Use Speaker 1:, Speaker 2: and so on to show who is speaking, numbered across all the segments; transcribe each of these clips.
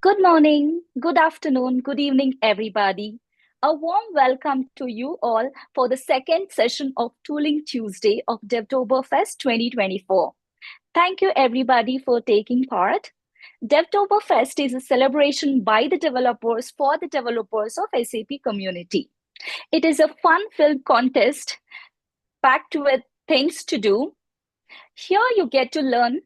Speaker 1: Good morning, good afternoon, good evening, everybody. A warm welcome to you all for the second session of Tooling Tuesday of Devtoberfest 2024. Thank you, everybody, for taking part. Devtoberfest is a celebration by the developers for the developers of SAP community. It is a fun-filled contest packed with things to do. Here you get to learn.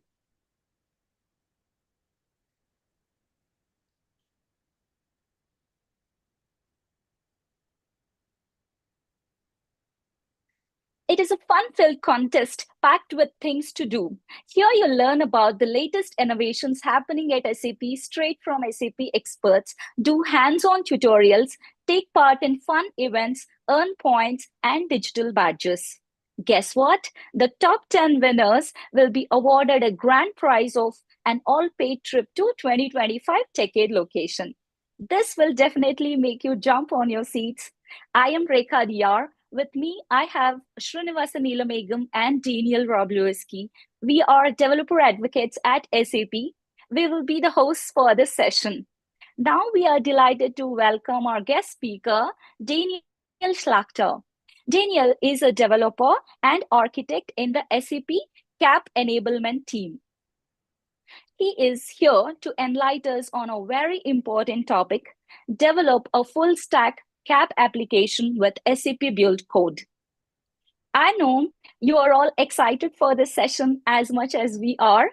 Speaker 1: It is a fun-filled contest packed with things to do. Here you'll learn about the latest innovations happening at SAP straight from SAP experts, do hands-on tutorials, take part in fun events, earn points, and digital badges. Guess what? The top 10 winners will be awarded a grand prize of an all-paid trip to 2025 TechAid location. This will definitely make you jump on your seats. I am Rekha Diyar. With me, I have Srinivasa Neelamegam and Daniel Roblewski. We are developer advocates at SAP. We will be the hosts for this session. Now we are delighted to welcome our guest speaker, Daniel Schlachter. Daniel is a developer and architect in the SAP CAP enablement team. He is here to enlighten us on a very important topic, develop a full stack CAP application with SAP Build Code. I know you are all excited for this session as much as we are.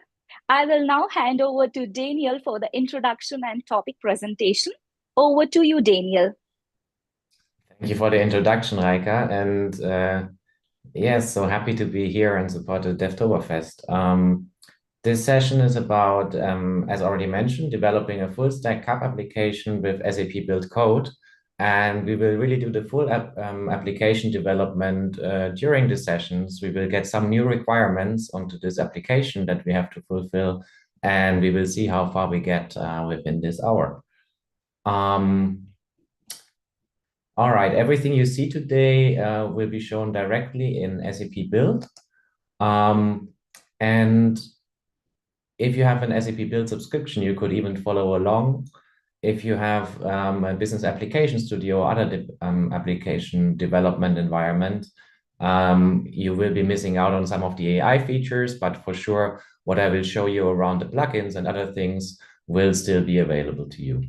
Speaker 1: I will now hand over to Daniel for the introduction and topic presentation. Over to you, Daniel.
Speaker 2: Thank you for the introduction, Raika. And yes, so happy to be here and support the Devtoberfest. This session is about, as already mentioned, developing a full stack CAP application with SAP Build Code. And we will really do the full application development during the sessions. We will get some new requirements onto this application that we have to fulfill, and we will see how far we get within this hour. All right, everything you see today will be shown directly in SAP Build. And if you have an SAP Build subscription, you could even follow along. If you have a business application studio or other application development environment, you will be missing out on some of the AI features, but for sure, what I will show you around the plugins and other things will still be available to you.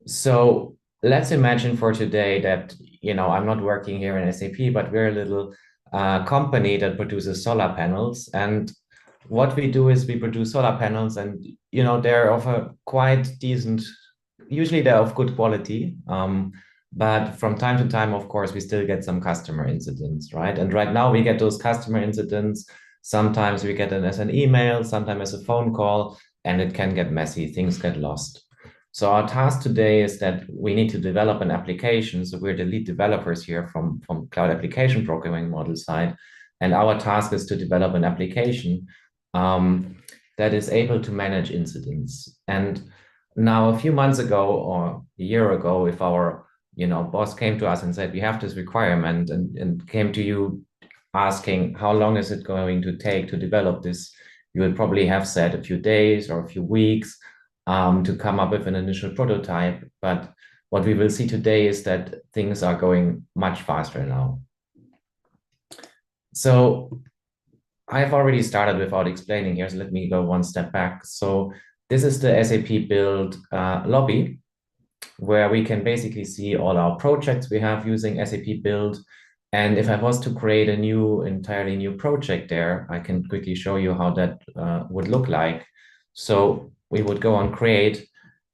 Speaker 2: So let's imagine for today that, I'm not working here in SAP, but we're a little company that produces solar panels. And what we do is we produce solar panels and, they're of a quite decent, usually they're of good quality. But from time to time, of course, we still get some customer incidents, right? And right now we get those customer incidents. Sometimes we get them as an email, sometimes as a phone call, and it can get messy, things get lost. So our task today is that we need to develop an application. So we're the lead developers here from Cloud Application Programming Model side. And our task is to develop an application that is able to manage incidents. And now a few months ago or a year ago, if our boss came to us and said, we have this requirement and came to you asking, how long is it going to take to develop this? You would probably have said a few days or a few weeks to come up with an initial prototype. But what we will see today is that things are going much faster now. So I've already started without explaining here, so let me go one step back. So this is the SAP Build lobby, where we can basically see all our projects we have using SAP Build. And if I was to create a entirely new project there, I can quickly show you how that would look like. So we would go on create,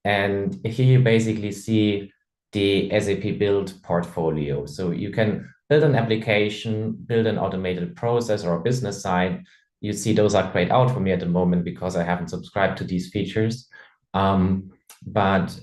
Speaker 2: and here you basically see the SAP Build portfolio. So you can build an application, build an automated process or a business side. You see those are grayed out for me at the moment because I haven't subscribed to these features. But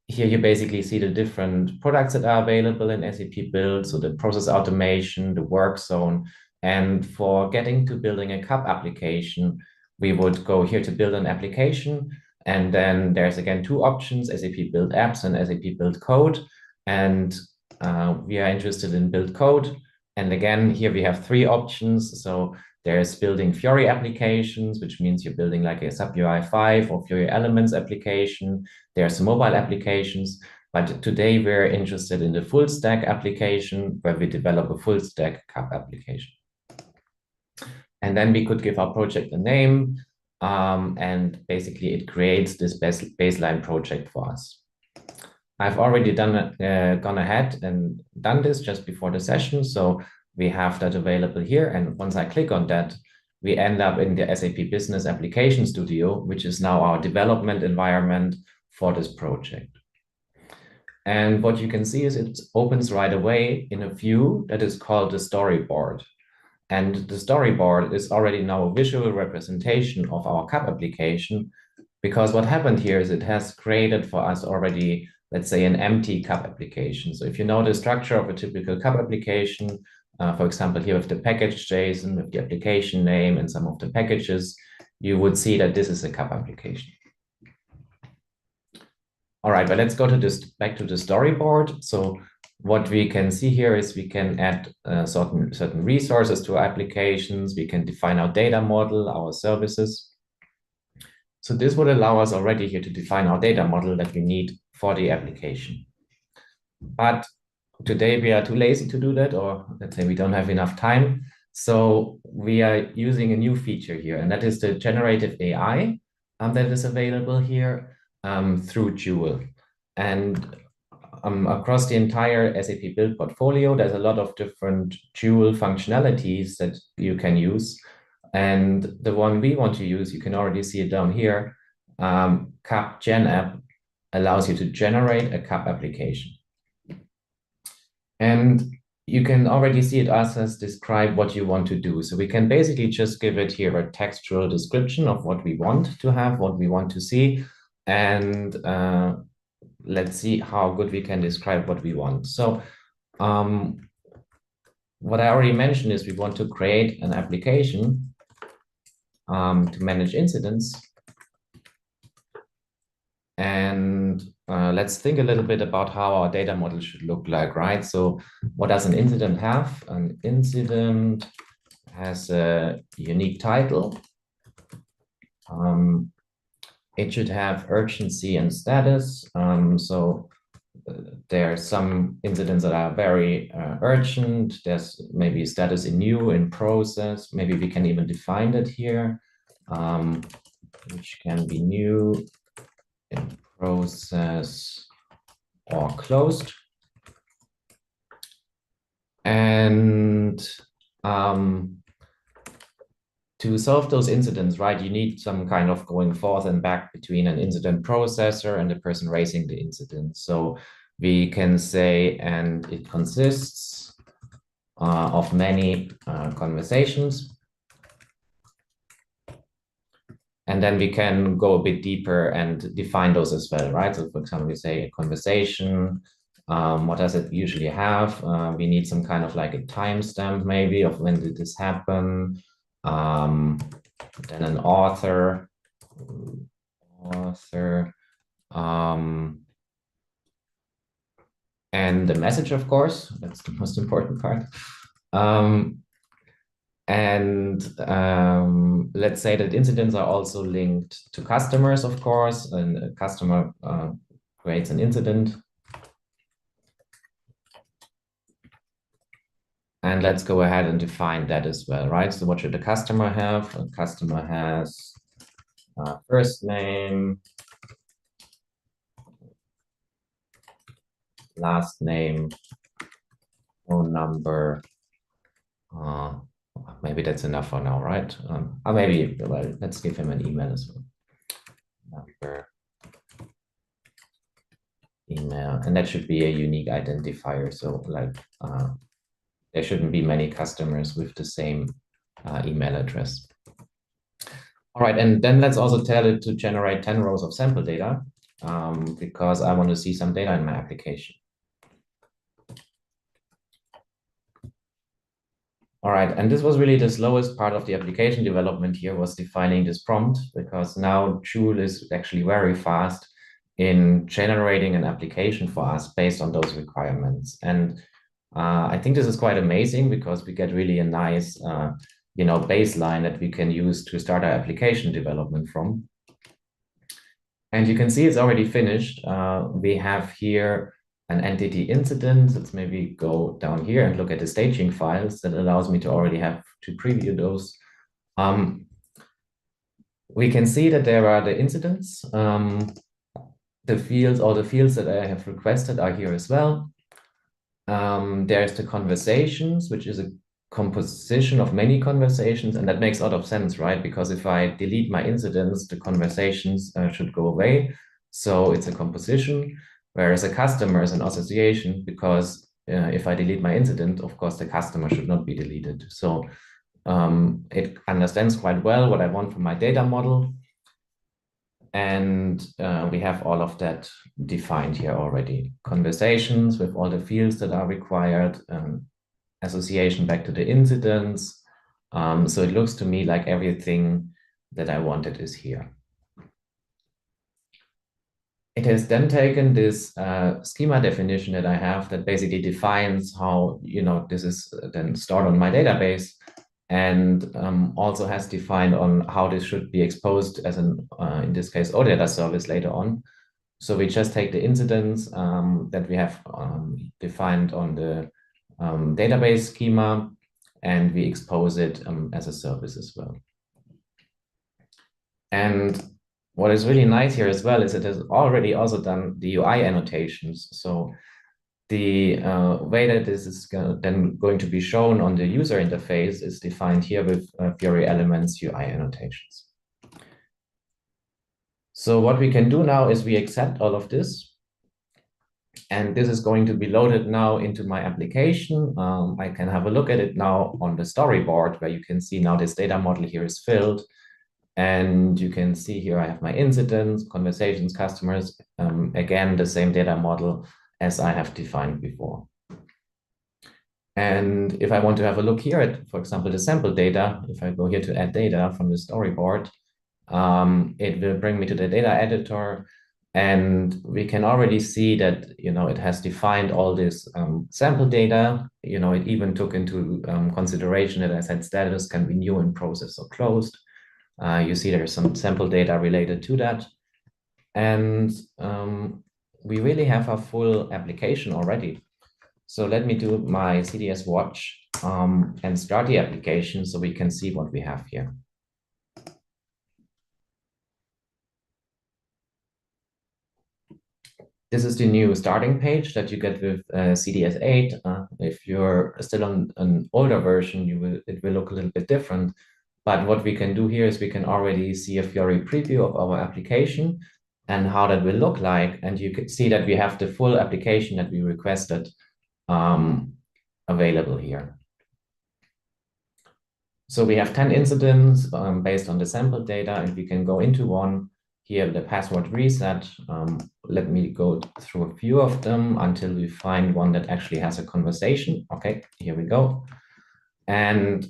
Speaker 2: here you basically see the different products that are available in SAP Build. So the process automation, the work zone. And for getting to building a CAP application, we would go here to build an application. And then there's again two options, SAP Build Apps and SAP Build Code. And we are interested in Build Code. And again, here we have three options. So There's building Fiori applications, which means you're building like a SAP UI 5 or Fiori Elements application. There's mobile applications. But today we're interested in the full stack application where we develop a full stack CAP application. And then we could give our project a name, and basically it creates this baseline project for us. I've already gone ahead and done this just before the session. So we have that available here. And once I click on that, we end up in the SAP Business Application Studio, which is now our development environment for this project. And what you can see is it opens right away in a view that is called the storyboard. And the storyboard is already now a visual representation of our CAP application, because what happened here is it has created for us already, let's say, an empty CAP application. So if you know the structure of a typical CAP application, for example, here with the package JSON, with the application name and some of the packages, you would see that this is a CAP application. All right, but let's go to this back to the storyboard. So what we can see here is we can add certain resources to our applications. We can define our data model, our services. So this would allow us already here to define our data model that we need for the application. But today we are too lazy to do that, or let's say we don't have enough time. So we are using a new feature here, and that is the generative AI that is available here through Joule. And across the entire SAP Build portfolio, there's a lot of different Joule functionalities that you can use. And the one we want to use, you can already see it down here, CAP Gen App allows you to generate a CAP application. And you can already see it as describe what you want to do. So we can basically just give it here a textual description of what we want to have, what we want to see. And let's see how good we can describe what we want. So what I already mentioned is we want to create an application to manage incidents. And let's think a little bit about how our data model should look like, right? So what does an incident have? An incident has a unique title. It should have urgency and status. So there are some incidents that are very urgent. There's maybe status in new, in process. Maybe we can even define that here, which can be new, in process, or closed. And to solve those incidents, right, you need some kind of going forth and back between an incident processor and the person raising the incident. So we can say, and it consists of many conversations. And then we can go a bit deeper and define those as well, right? So for example, we say a conversation, what does it usually have? We need some kind of like a timestamp maybe of when did this happen? Then an author, and the message, of course, that's the most important part. Let's say that incidents are also linked to customers, of course, and a customer creates an incident. And let's go ahead and define that as well, right? So what should the customer have? A customer has first name, last name, phone number. Maybe that's enough for now, right? Or maybe, well, let's give him an email as well. Number, email, and that should be a unique identifier. So like, there shouldn't be many customers with the same email address. All right, and then let's also tell it to generate 10 rows of sample data because I want to see some data in my application. All right, and this was really the slowest part of the application development here, was defining this prompt, because now Joule is actually very fast in generating an application for us based on those requirements. And I think this is quite amazing because we get really a nice baseline that we can use to start our application development from. And you can see it's already finished. We have here an entity incident. Let's maybe go down here and look at the staging files. That allows me to already have to preview those. We can see that there are the incidents. The fields, all the fields that I have requested are here as well. There's the conversations, which is a composition of many conversations, and that makes a lot of sense, right? Because if I delete my incidents, the conversations should go away. So it's a composition, whereas a customer is an association, because if I delete my incident, of course, the customer should not be deleted. So it understands quite well what I want from my data model. And we have all of that defined here already. Conversations with all the fields that are required, association back to the incidents. So it looks to me like everything that I wanted is here. It has then taken this schema definition that I have that basically defines how this is then stored on my database, and also has defined on how this should be exposed as an, in this case, Audit service later on. So we just take the incidents that we have defined on the database schema, and we expose it as a service as well. And what is really nice here as well is it has already also done the UI annotations. So the way that this is then going to be shown on the user interface is defined here with Fiori Elements UI annotations. So what we can do now is we accept all of this. And this is going to be loaded now into my application. I can have a look at it now on the storyboard, where you can see now this data model here is filled. And you can see here I have my incidents, conversations, customers, again, the same data model as I have defined before. And if I want to have a look here at, for example, the sample data, if I go here to add data from the storyboard, it will bring me to the data editor. And we can already see that, it has defined all this sample data. It even took into consideration that I said status can be new in process or closed. You see there's some sample data related to that. And we really have a full application already. So let me do my CDS watch and start the application so we can see what we have here. This is the new starting page that you get with CDS 8. If you're still on an older version, it will look a little bit different. But what we can do here is we can already see a Fiori preview of our application and how that will look like. And you can see that we have the full application that we requested available here. So we have 10 incidents based on the sample data, and we can go into one. Here, the password reset. Let me go through a few of them until we find one that actually has a conversation. Okay, here we go. And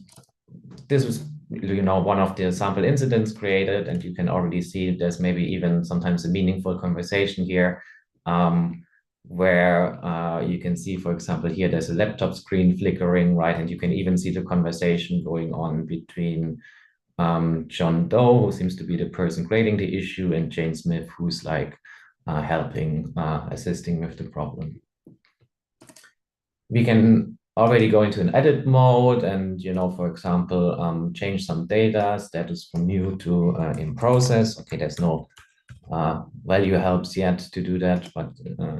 Speaker 2: this was, one of the sample incidents created, and you can already see there's maybe even sometimes a meaningful conversation here, where you can see, for example, here there's a laptop screen flickering, right? And you can even see the conversation going on between John Doe, who seems to be the person creating the issue, and Jane Smith, who's like helping, assisting with the problem. We can already go into an edit mode and, for example, change some data, status from new to in process. Okay, there's no value helps yet to do that, but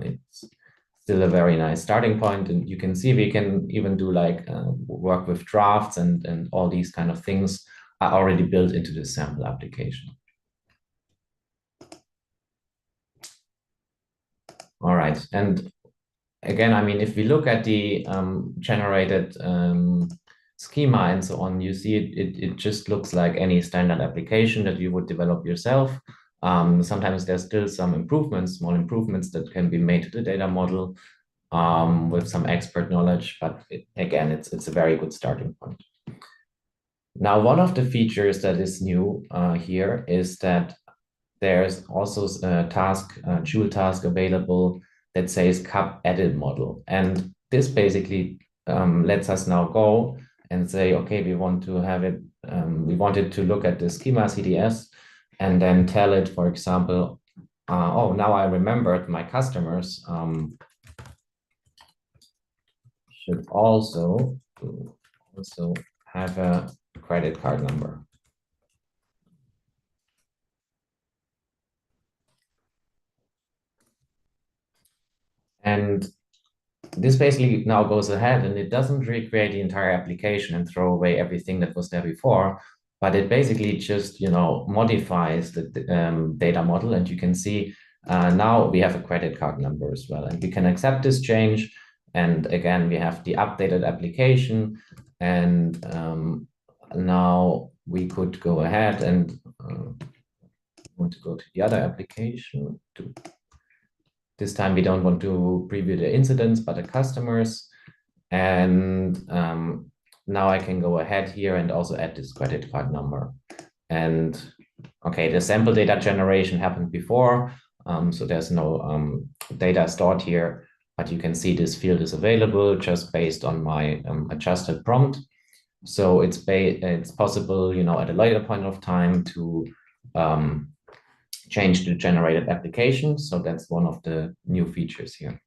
Speaker 2: it's still a very nice starting point. And you can see we can even do like work with drafts and all these kind of things are already built into the sample application. All right, and again, I mean, if we look at the generated schema and so on, you see it just looks like any standard application that you would develop yourself. Sometimes there's still some improvements, small improvements that can be made to the data model with some expert knowledge, but again, it's a very good starting point. Now, one of the features that is new here is that there's also a task, a Joule task available that says cup edit model. And this basically lets us now go and say, okay, we want to have it, we wanted to look at the schema CDS and then tell it, for example, oh, now I remembered my customers should also have a credit card number. And this basically now goes ahead and it doesn't recreate the entire application and throw away everything that was there before, but it basically just, modifies the data model. And you can see now we have a credit card number as well. And we can accept this change. And again, we have the updated application. And now we could go ahead and want to go to the other application. This time we don't want to preview the incidents, but the customers. And now I can go ahead here and also add this credit card number. And okay, the sample data generation happened before, so there's no data stored here, but you can see this field is available just based on my adjusted prompt. So it's possible, at a later point of time to change the generated application. So that's one of the new features here.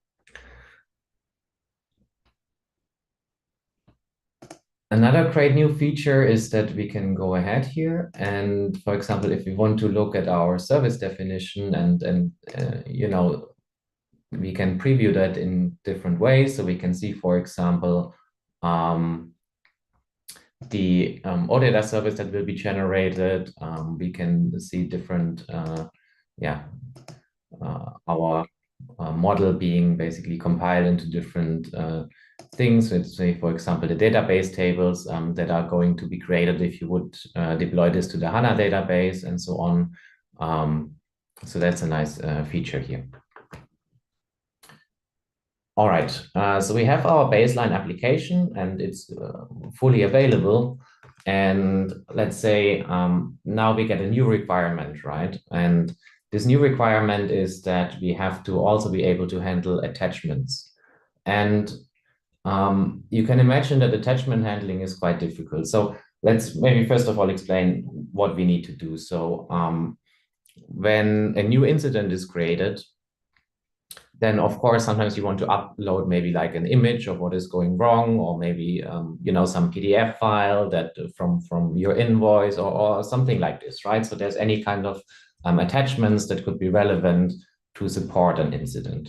Speaker 2: Another great new feature is that we can go ahead here and, for example, if we want to look at our service definition and we can preview that in different ways. So we can see, for example, the Audit service that will be generated. We can see different, our model being basically compiled into different things. Let's say, for example, the database tables that are going to be created if you would deploy this to the HANA database and so on. So that's a nice feature here. All right, so we have our baseline application and it's fully available. And let's say now we get a new requirement, right? And this new requirement is that we have to also be able to handle attachments. And you can imagine that attachment handling is quite difficult. So let's maybe first of all explain what we need to do. So when a new incident is created, then of course, sometimes you want to upload maybe like an image of what is going wrong, or maybe, some PDF file that from your invoice or something like this, right? So there's any kind of attachments that could be relevant to support an incident.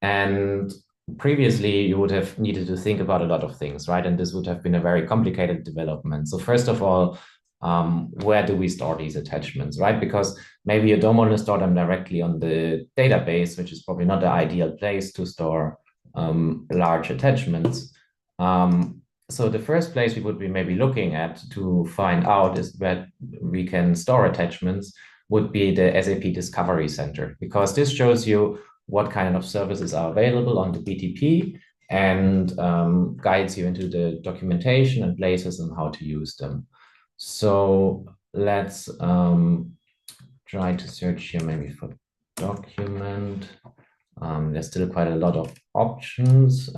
Speaker 2: And previously, you would have needed to think about a lot of things, right? And this would have been a very complicated development. So first of all, where do we store these attachments, right? Because maybe you don't want to store them directly on the database, which is probably not the ideal place to store large attachments. So the first place we would be maybe looking at to find out is where we can store attachments would be the SAP Discovery Center, because this shows you what kind of services are available on the BTP and guides you into the documentation and places and how to use them. So let's try to search here maybe for document. There's still quite a lot of options.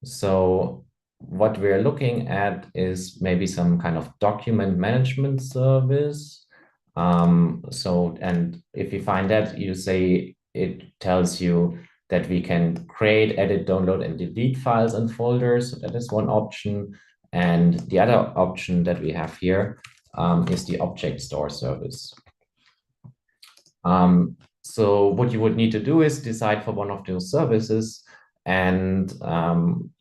Speaker 2: So what we're looking at is maybe some kind of document management service. And if you find that, you say it tells you that we can create, edit, download, and delete files and folders. So that is one option. And the other option that we have here is the object store service. So what you would need to do is decide for one of those services and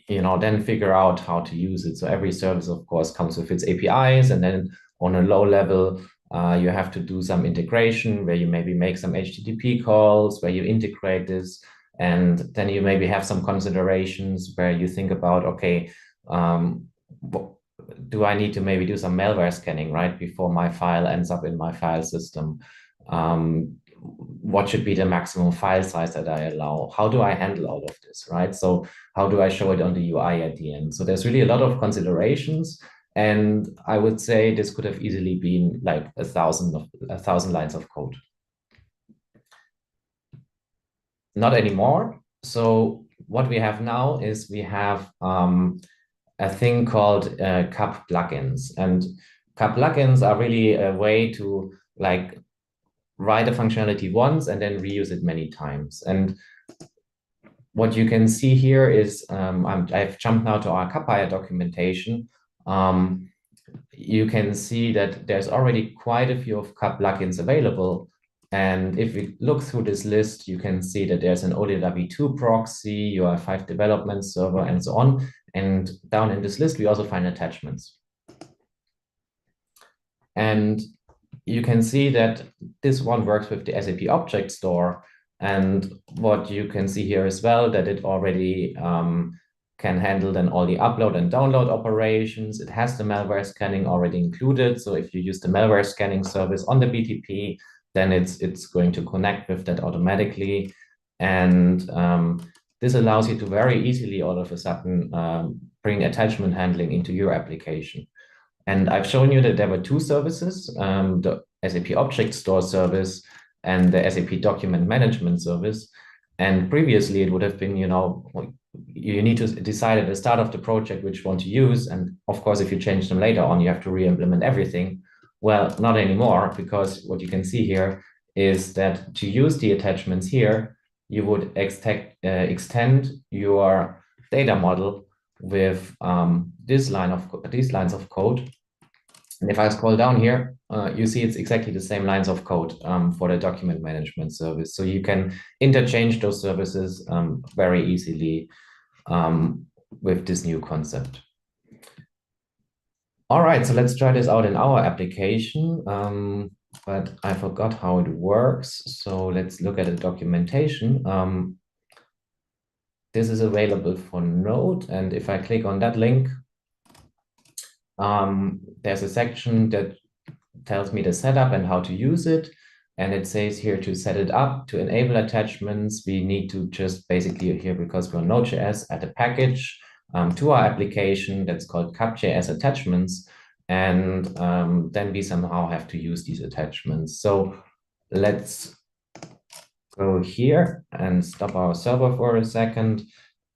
Speaker 2: then figure out how to use it. So every service, of course, comes with its APIs, and then on a low level, you have to do some integration where you maybe make some HTTP calls, where you integrate this, and then you maybe have some considerations where you think about, okay, do I need to maybe do some malware scanning, right, before my file ends up in my file system? What should be the maximum file size that I allow? How do I handle all of this, right? So how do I show it on the UI at the end? So there's really a lot of considerations. And I would say this could have easily been like 1,000 lines of code. Not anymore. So what we have now is we have a thing called CAP plugins. And CAP plugins are really a way to like write a functionality once and then reuse it many times. And what you can see here is I've jumped now to our Kapaya documentation. You can see that there's already quite a few of CAP plugins available. And if we look through this list, you can see that there's an Audit v2 proxy, UI5 development server, and so on. And down in this list, we also find attachments. And you can see that this one works with the SAP Object Store. And what you can see here as well, that it already can handle then all the upload and download operations. It has the malware scanning already included. So if you use the malware scanning service on the BTP, then it's going to connect with that automatically. And this allows you to very easily all of a sudden bring attachment handling into your application. And I've shown you that there were two services, the SAP Object Store service and the SAP Document Management service. And previously it would have been, you need to decide at the start of the project which one to use. And of course, if you change them later on, you have to re-implement everything. Well, not anymore, because what you can see here is that to use the attachments here, you would extend your data model with these lines of code. And if I scroll down here, you see it's exactly the same lines of code for the document management service. So you can interchange those services very easily with this new concept. All right, so let's try this out in our application, but I forgot how it works. So let's look at the documentation. This is available for Node, and if I click on that link, there's a section that tells me the setup and how to use it. And it says here to set it up, to enable attachments, we need to just basically here, because we're Node.js, add a package to our application that's called cap.js attachments. And then we somehow have to use these attachments. So let's go here and stop our server for a second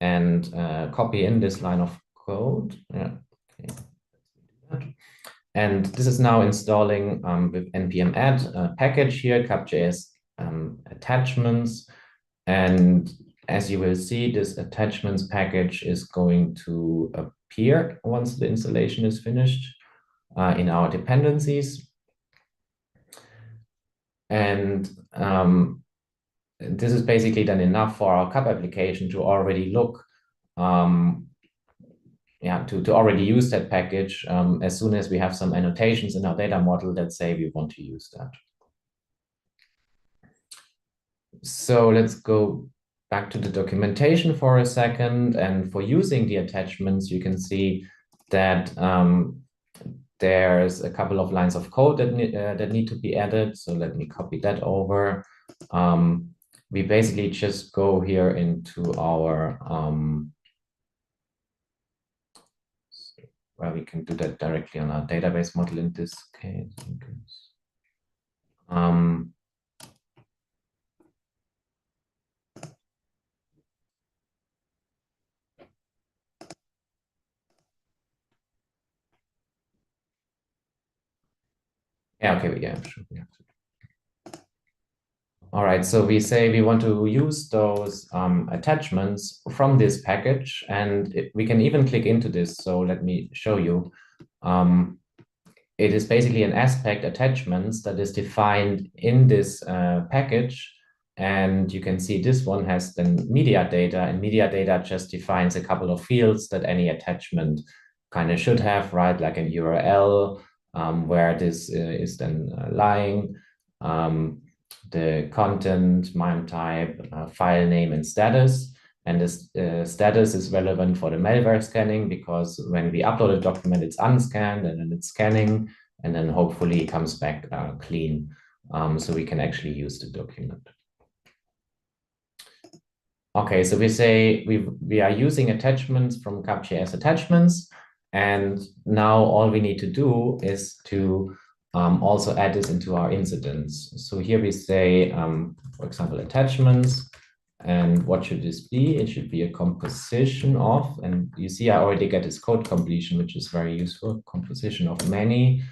Speaker 2: and copy in this line of code. Yeah. Okay. And this is now installing with npm add package here, cap.js attachments. And as you will see, this attachments package is going to appear once the installation is finished in our dependencies. And this is basically then enough for our CAP application to already look to already use that package as soon as we have some annotations in our data model that say we want to use that. So let's go back to the documentation for a second. And for using the attachments, you can see that there's a couple of lines of code that need to be added. So let me copy that over. We basically just go here into our where we can do that directly on our database model in this case. Yeah, okay, sure. Yeah. All right, so we say we want to use those attachments from this package, and we can even click into this. So let me show you. It is basically an aspect attachments that is defined in this package. And you can see this one has then media data, and media data just defines a couple of fields that any attachment kind of should have, right? Like an URL, where this is then lying, the content, MIME type, file name, and status. And this status is relevant for the malware scanning, because when we upload a document, it's unscanned and then it's scanning, and then hopefully it comes back clean. So we can actually use the document. Okay, so we say we are using attachments from cap.js attachments. And now all we need to do is to also add this into our incidents. So here we say, for example, attachments, And what should this be? It should be a composition of, and you see I already get this code completion, which is very useful, composition of many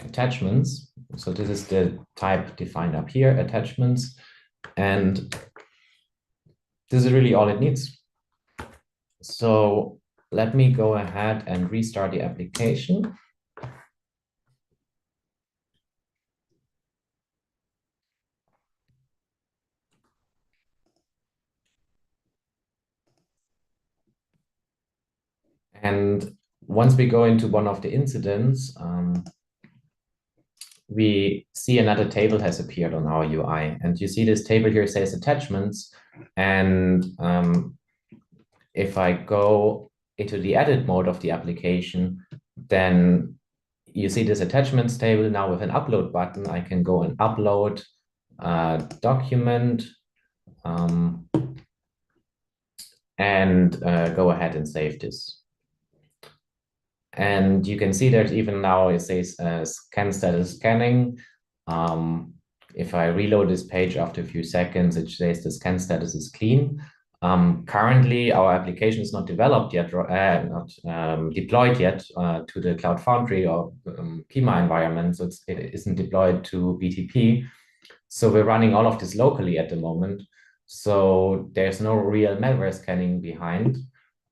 Speaker 2: attachments. So this is the type defined up here, attachments. And this is really all it needs. So let me go ahead and restart the application. And once we go into one of the incidents, we see another table has appeared on our UI. And you see this table here says attachments. And if I go into the edit mode of the application, then you see this attachments table now with an upload button. I can go and upload a document and go ahead and save this. And you can see that even now it says scan status scanning. If I reload this page after a few seconds, it says the scan status is clean. Currently, our application is not developed yet, not deployed yet to the Cloud Foundry or Kima environment. So it isn't deployed to BTP. So we're running all of this locally at the moment. So there's no real malware scanning behind,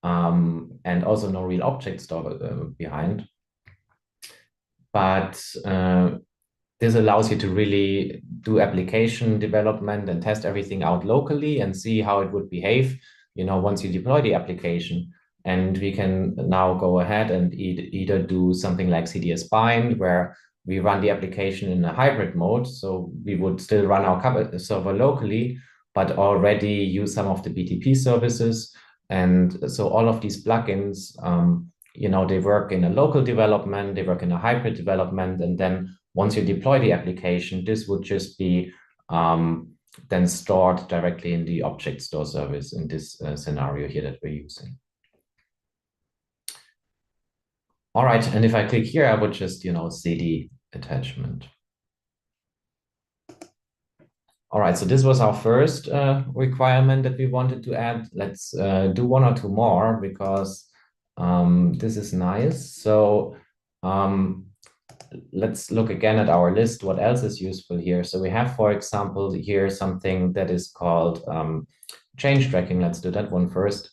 Speaker 2: and also no real object store behind. But this allows you to really do application development and test everything out locally and see how it would behave, once you deploy the application. And we can now go ahead and either do something like CDS bind, where we run the application in a hybrid mode. So we would still run our server locally, but already use some of the BTP services. And so all of these plugins, they work in a local development, they work in a hybrid development, and then once you deploy the application, this would just be then stored directly in the object store service in this scenario here that we're using. All right, and if I click here, I would just, see the attachment. All right, so this was our first requirement that we wanted to add. Let's do one or two more because this is nice. So let's look again at our list. What else is useful here? So we have, for example, here something that is called change tracking. Let's do that one first.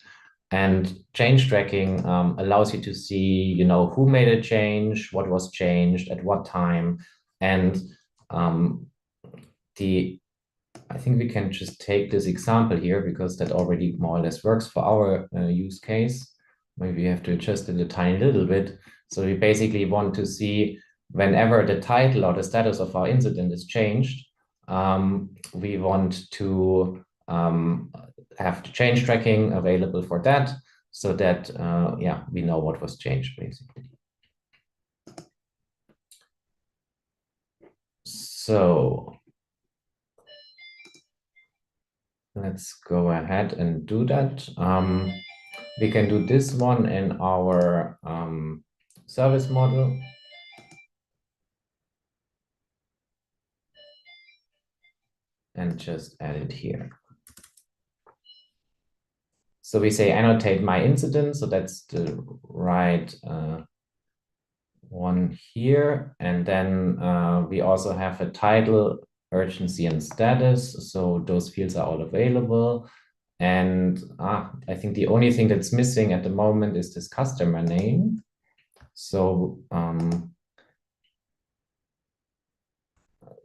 Speaker 2: And change tracking allows you to see, who made a change, what was changed, at what time. And I think we can just take this example here because that already more or less works for our use case. Maybe we have to adjust it a tiny little bit. So we basically want to see whenever the title or the status of our incident is changed, we want to have the change tracking available for that so that, we know what was changed basically. So let's go ahead and do that. We can do this one in our service model. And just add it here. So we say annotate my incident. So that's the right one here. And then we also have a title, urgency, and status. So those fields are all available. And I think the only thing that's missing at the moment is this customer name. So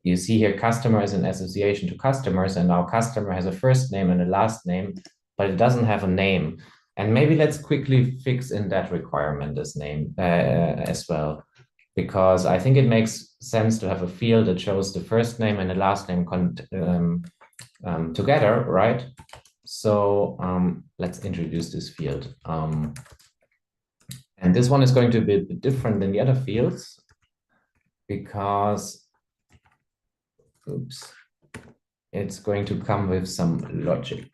Speaker 2: you see here, customer is an association to customers, and our customer has a first name and a last name, but it doesn't have a name. And maybe let's quickly fix in that requirement as name as well, because I think it makes sense to have a field that shows the first name and the last name together, right? So let's introduce this field. And this one is going to be a bit different than the other fields because it's going to come with some logic.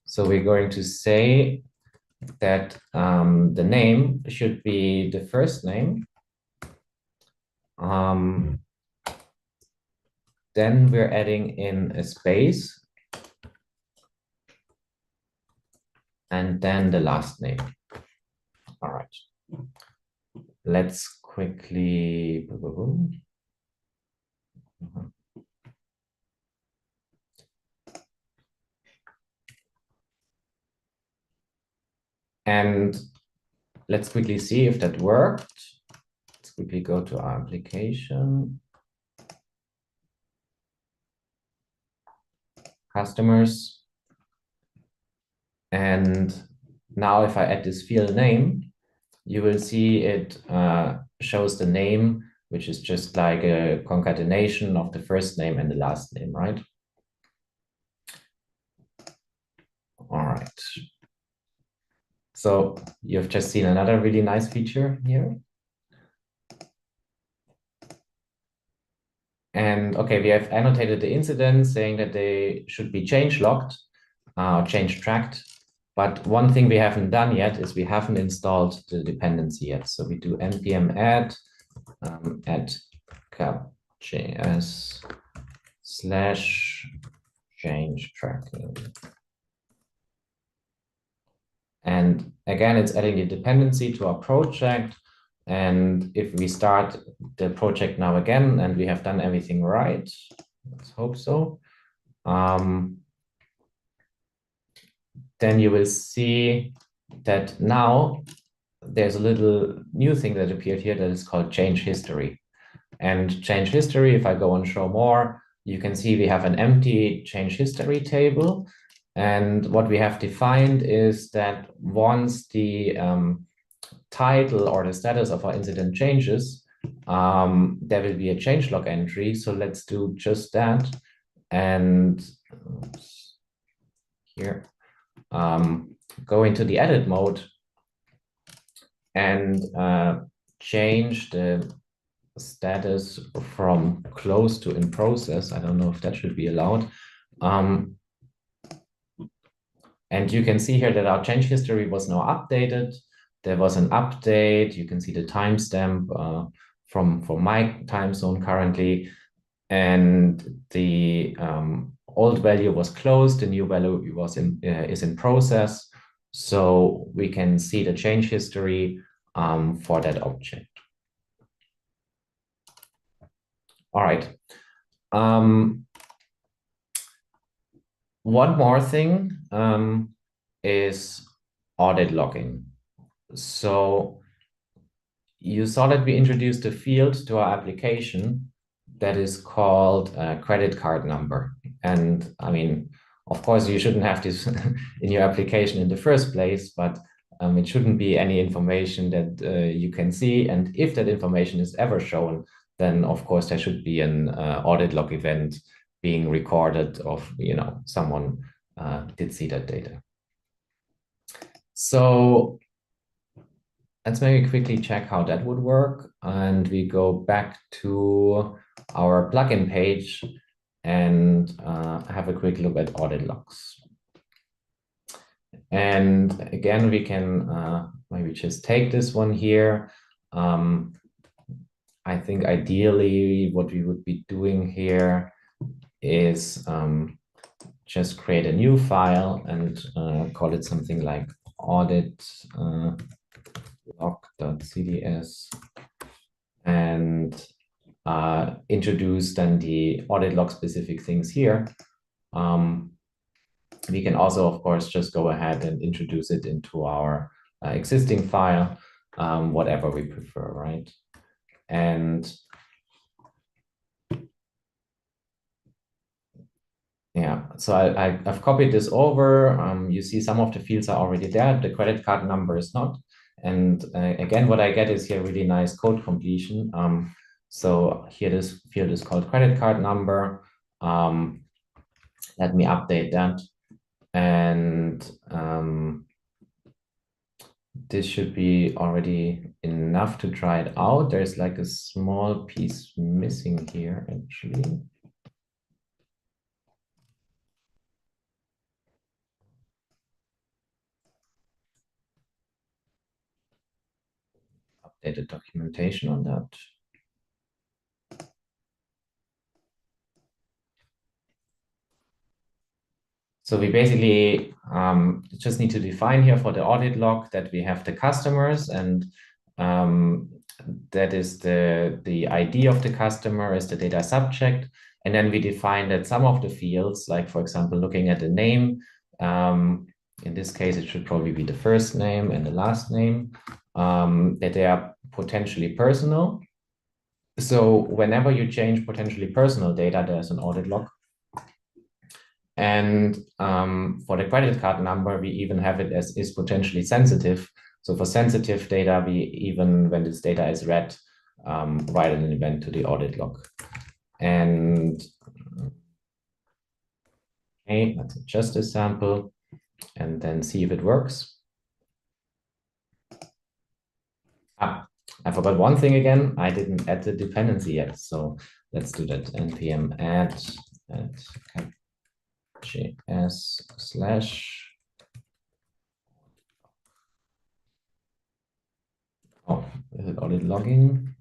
Speaker 2: So we're going to say that the name should be the first name. Then we're adding in a space and then the last name. All right. Let's quickly. And let's quickly see if that worked. Let's quickly go to our application. Customers. And now if I add this field name, you will see it shows the name, which is just like a concatenation of the first name and the last name, right? All right. So you've just seen another really nice feature here. And okay, we have annotated the incidents saying that they should be change logged, change tracked. But one thing we haven't done yet is we haven't installed the dependency yet. So we do npm add cap.js / change tracking. And again, it's adding the dependency to our project. And if we start the project now again, and we have done everything right, let's hope so, then you will see that now there's a little new thing that appeared here that is called change history. And change history, if I go and show more, you can see we have an empty change history table. And what we have defined is that once the title or the status of our incident changes, there will be a changelog entry. So let's do just that. And here, go into the edit mode and change the status from close to in process. I don't know if that should be allowed. And you can see here that our change history was now updated. There was an update. You can see the timestamp from my time zone currently. And the old value was closed. The new value was is in process. So we can see the change history for that object. All right. One more thing is audit logging. So you saw that we introduced a field to our application that is called credit card number. And I mean, of course, you shouldn't have this in your application in the first place, but it shouldn't be any information that you can see. And if that information is ever shown, then of course there should be an audit log event being recorded of, someone did see that data. So let's maybe quickly check how that would work. And we go back to our plugin page and have a quick look at audit logs. And again, we can maybe just take this one here. I think ideally what we would be doing here is just create a new file and call it something like audit log.cds and introduce then the audit log specific things here. We can also, of course, just go ahead and introduce it into our existing file, whatever we prefer, right? And yeah, so I've copied this over. You see some of the fields are already there. The credit card number is not. And again, what I get is here really nice code completion. So here this field is called credit card number. Let me update that. And this should be already enough to try it out. There's like a small piece missing here, actually. Updated documentation on that. So we basically just need to define here for the audit log that we have the customers, and that is the ID of the customer is the data subject. And then we define that some of the fields, like for example, looking at the name, in this case, it should probably be the first name and the last name, that they are potentially personal. So whenever you change potentially personal data, there's an audit log. And for the credit card number, we even have it as is potentially sensitive. So for sensitive data, we even, when this data is read, write an event to the audit log. And okay, let's adjust this sample and then see if it works. I forgot one thing again. I didn't add the dependency yet. So let's do that. npm add js slash. Oh, is it audit logging?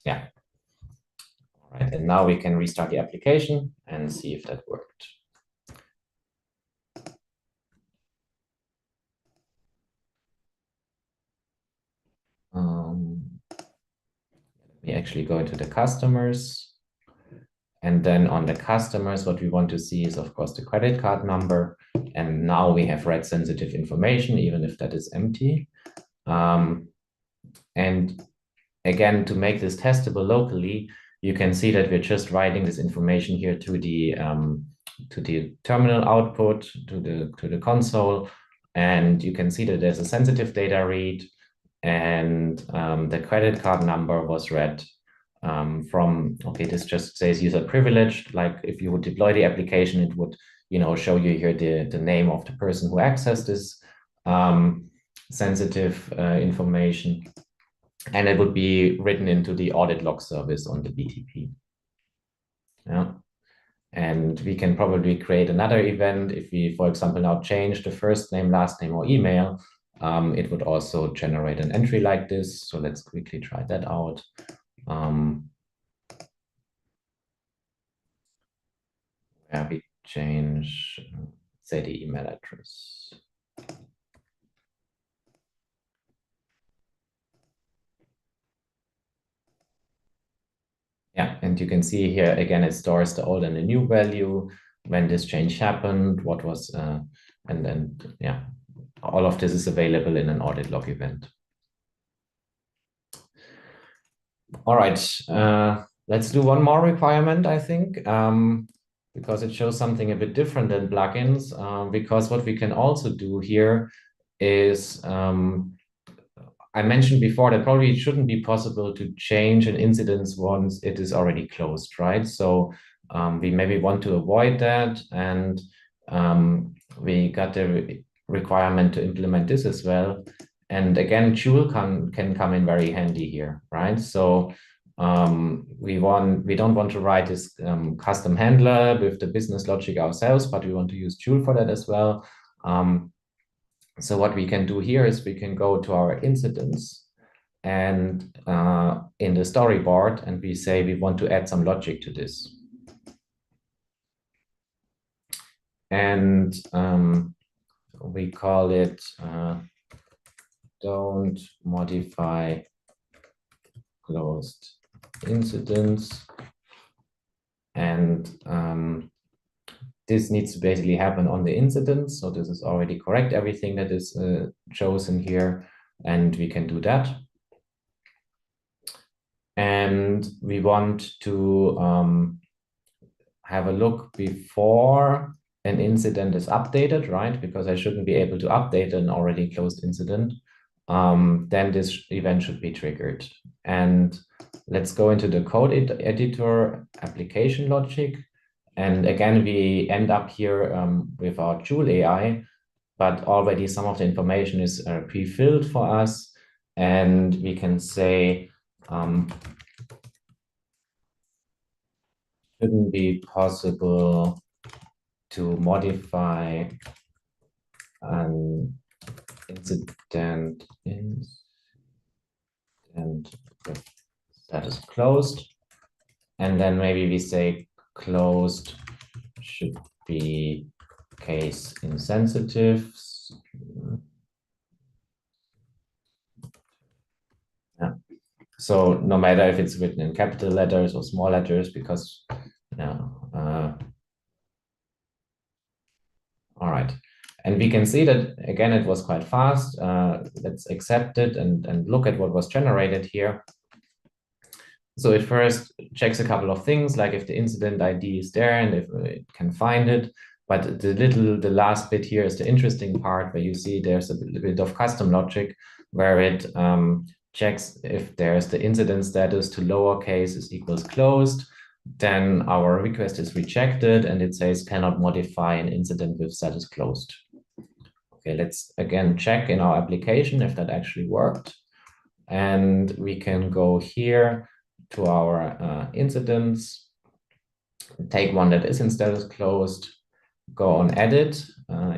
Speaker 2: Yeah. All right, and now we can restart the application and see if that worked. We actually go into the customers. And then on the customers, what we want to see is, of course, the credit card number. And now we have read sensitive information, even if that is empty. And again, to make this testable locally, you can see that we're just writing this information here to the terminal output, to the console. And you can see that there's a sensitive data read, and the credit card number was read from, okay, this just says user privileged. Like if you would deploy the application, it would, show you here the name of the person who accessed this sensitive information. And it would be written into the audit log service on the BTP. Yeah. And we can probably create another event if we, for example, now change the first name, last name, or email. It would also generate an entry like this. So let's quickly try that out. Where we change, say, the email address. Yeah, and you can see here again, it stores the old and the new value, when this change happened, what was, and then, yeah, all of this is available in an audit log event. All right, let's do one more requirement, I think, because it shows something a bit different than plugins, because what we can also do here is, I mentioned before that probably it shouldn't be possible to change an incidence once it is already closed, right? So we maybe want to avoid that, and we got the requirement to implement this as well. And again, Joule can come in very handy here, right? So we don't want to write this custom handler with the business logic ourselves, but we want to use Joule for that as well. So what we can do here is we can go to our incidents and in the storyboard, and we say we want to add some logic to this. And we call it don't modify closed incidents. And this needs to basically happen on the incidents. So this is already correct, everything that is chosen here, and we can do that. And we want to have a look before an incident is updated, right? Because I shouldn't be able to update an already closed incident. Then this event should be triggered. And let's go into the code editor application logic. And again, we end up here with our Joule AI, but already some of the information is pre-filled for us. And we can say, shouldn't be possible to modify an incident that is closed. And then maybe we say closed should be case insensitive. Yeah. So no matter if it's written in capital letters or small letters, because yeah, all right. And we can see that again, it was quite fast. Let's accept it and look at what was generated here. So it first checks a couple of things, like if the incident ID is there and if it can find it. But the last bit here is the interesting part, where you see there's a little bit of custom logic where it checks if there's the incident status to lowercase is equals closed, then our request is rejected and it says cannot modify an incident with status closed. Okay, let's again check in our application if that actually worked. And we can go here to our incidents, take one that is in status closed, go on edit.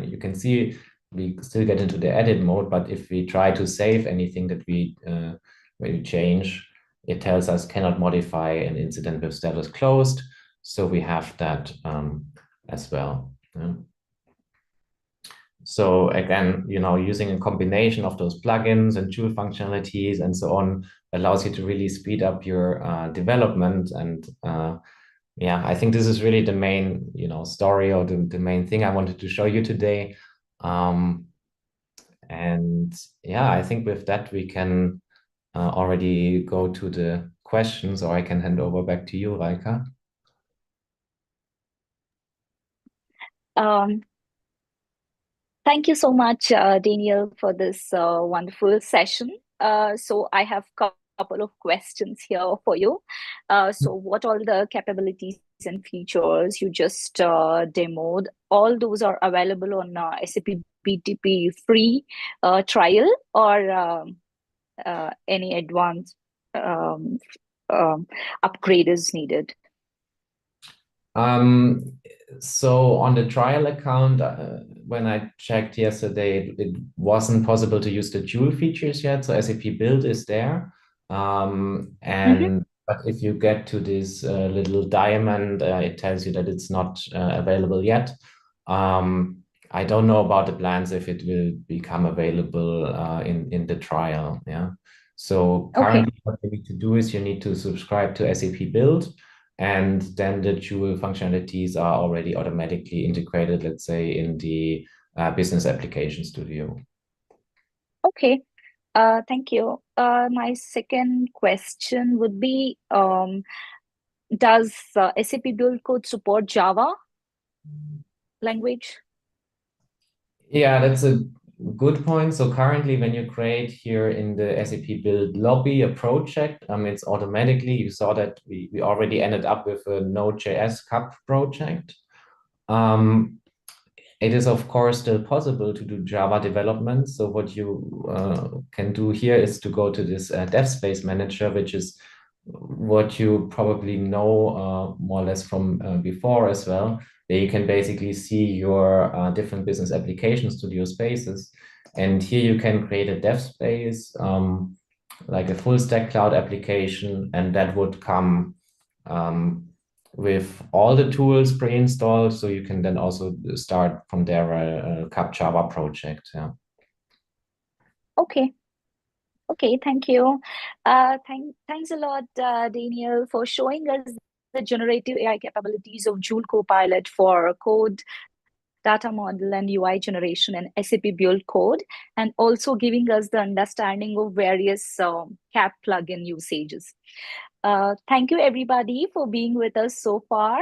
Speaker 2: You can see we still get into the edit mode, but if we try to save anything that we change, it tells us cannot modify an incident with status closed. So we have that as well. Yeah. So again, using a combination of those plugins and Joule functionalities and so on allows you to really speed up your development. And yeah, I think this is really the main, story, or the main thing I wanted to show you today. And yeah, I think with that we can already go to the questions, or I can hand over back to you, Raika.
Speaker 1: Thank you so much, Daniel, for this wonderful session. So I have a couple of questions here for you. So what all the capabilities and features you just demoed, all those are available on SAP BTP free trial, or any advanced upgrade is needed?
Speaker 2: So on the trial account, when I checked yesterday, it wasn't possible to use the Joule features yet. So SAP Build is there. But if you get to this little diamond, it tells you that it's not available yet. I don't know about the plans if it will become available in the trial. Yeah. So currently, what you need to do is you need to subscribe to SAP Build, and then the Joule functionalities are already automatically integrated, let's say, in the Business Application Studio.
Speaker 1: Okay. Thank you. My second question would be, does SAP Build Code support Java language?
Speaker 2: Yeah, that's a good point. So currently, when you create here in the SAP Build lobby a project, it's automatically, you saw that we already ended up with a Node.js cup project. It is, of course, still possible to do Java development. So what you can do here is to go to this dev space manager, which is what you probably know more or less from before as well. There you can basically see your different business application studio spaces. And here you can create a dev space, like a full stack cloud application, and that would come with all the tools pre-installed, so you can then also start from there a Cup Java project. Yeah.
Speaker 1: Okay. Okay, thank you. Thanks a lot, Daniel, for showing us the generative AI capabilities of Joule Copilot for code, data model, and UI generation and SAP Build Code, and also giving us the understanding of various CAP plugin usages. Thank you, everybody, for being with us so far.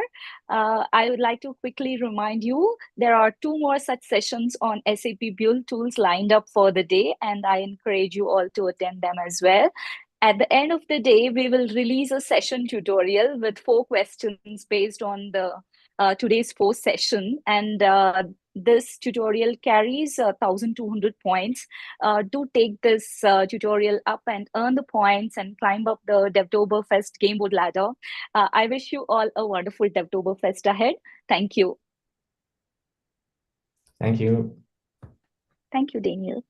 Speaker 1: I would like to quickly remind you there are 2 more such sessions on SAP Build tools lined up for the day, and I encourage you all to attend them as well. At the end of the day, we will release a session tutorial with 4 questions based on the today's 4th session, and this tutorial carries 1,200 points. Do take this tutorial up and earn the points and climb up the Devtoberfest game board ladder. I wish you all a wonderful Devtoberfest ahead. Thank you.
Speaker 2: Thank you.
Speaker 1: Thank you, Daniel.